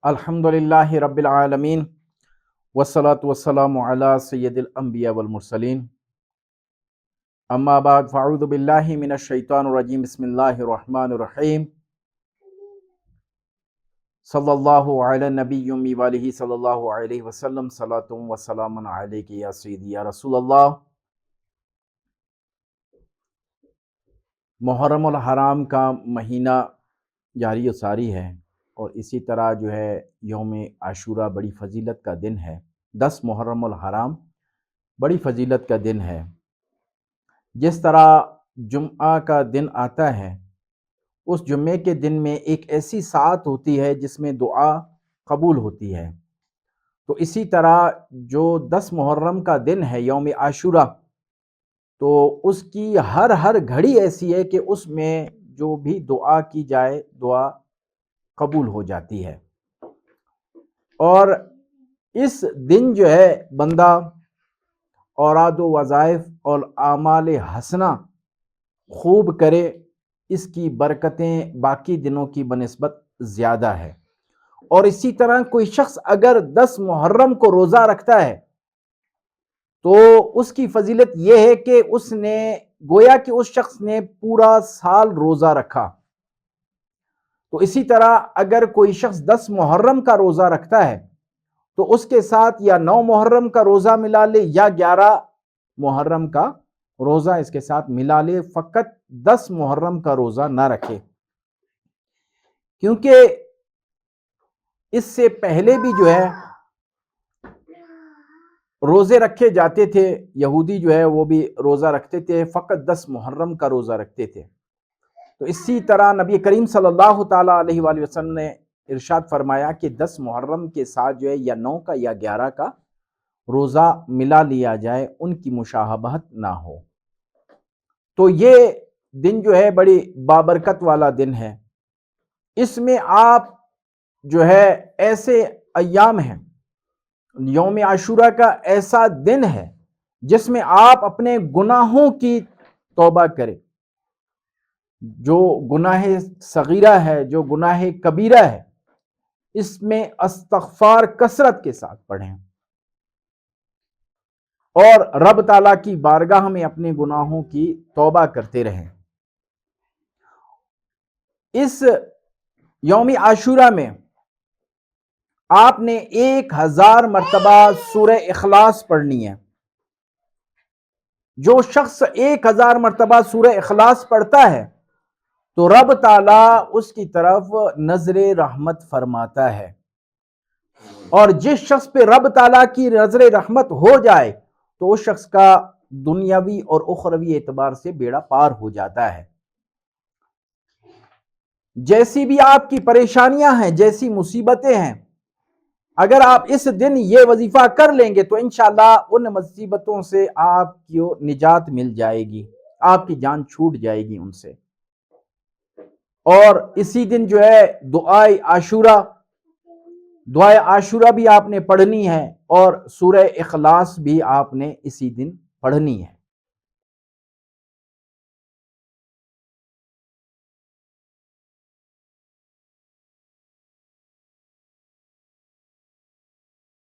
الحمدللہ رب العالمین والصلاة والسلام علی سید الانبیاء والمرسلین اما بعد فاعوذ باللہ من الشیطان الرجیم بسم اللہ الرحمن الرحیم صلی اللہ علی النبی امی والہ صلی اللہ علیہ وسلم صلاۃ و سلام علیک یا سیدی یا رسول اللہ۔ محرم الحرام کا مہینہ جاری و ساری ہے اور اسی طرح جو ہے یوم عاشورہ بڑی فضیلت کا دن ہے۔ 10 محرم الحرام بڑی فضیلت کا دن ہے۔ جس طرح جمعہ کا دن آتا ہے، اس جمعے کے دن میں ایک ایسی ساعت ہوتی ہے جس میں دعا قبول ہوتی ہے، تو اسی طرح جو 10 محرم کا دن ہے یوم عاشورہ، تو اس کی ہر گھڑی ایسی ہے کہ اس میں جو بھی دعا کی جائے دعا قبول ہو جاتی ہے۔ اور اس دن جو ہے بندہ اوراد و وظائف اور اعمال حسنہ خوب کرے، اس کی برکتیں باقی دنوں کی بنسبت زیادہ ہے۔ اور اسی طرح کوئی شخص اگر 10 محرم کو روزہ رکھتا ہے تو اس کی فضیلت یہ ہے کہ اس نے گویا کہ اس شخص نے پورا سال روزہ رکھا۔ تو اسی طرح اگر کوئی شخص 10 محرم کا روزہ رکھتا ہے تو اس کے ساتھ یا 9 محرم کا روزہ ملا لے یا 11 محرم کا روزہ اس کے ساتھ ملا لے، فقط 10 محرم کا روزہ نہ رکھے، کیونکہ اس سے پہلے بھی جو ہے روزے رکھے جاتے تھے۔ یہودی جو ہے وہ بھی روزہ رکھتے تھے، فقط 10 محرم کا روزہ رکھتے تھے۔ تو اسی طرح نبی کریم صلی اللہ تعالیٰ علیہ وآلہ وسلم نے ارشاد فرمایا کہ 10 محرم کے ساتھ جو ہے یا 9 کا یا 11 کا روزہ ملا لیا جائے، ان کی مشابہت نہ ہو۔ تو یہ دن جو ہے بڑی بابرکت والا دن ہے۔ اس میں آپ جو ہے ایسے ایام ہیں، یوم عاشورہ کا ایسا دن ہے جس میں آپ اپنے گناہوں کی توبہ کریں، جو گناہ صغیرہ ہے، جو گناہ کبیرہ ہے، اس میں استغفار کثرت کے ساتھ پڑھیں اور رب تعالیٰ کی بارگاہ میں اپنے گناہوں کی توبہ کرتے رہیں۔ اس یوم عاشورہ میں آپ نے 1000 مرتبہ سورہ اخلاص پڑھنی ہے۔ جو شخص 1000 مرتبہ سورہ اخلاص پڑھتا ہے تو رب تعالیٰ اس کی طرف نظر رحمت فرماتا ہے، اور جس شخص پہ رب تعالیٰ کی نظر رحمت ہو جائے تو اس شخص کا دنیاوی اور اخروی اعتبار سے بیڑا پار ہو جاتا ہے۔ جیسی بھی آپ کی پریشانیاں ہیں، جیسی مصیبتیں ہیں، اگر آپ اس دن یہ وظیفہ کر لیں گے تو انشاءاللہ ان مصیبتوں سے آپ کو نجات مل جائے گی، آپ کی جان چھوٹ جائے گی ان سے۔ اور اسی دن جو ہے دعائے عاشورہ بھی آپ نے پڑھنی ہے، اور سورہ اخلاص بھی آپ نے اسی دن پڑھنی ہے۔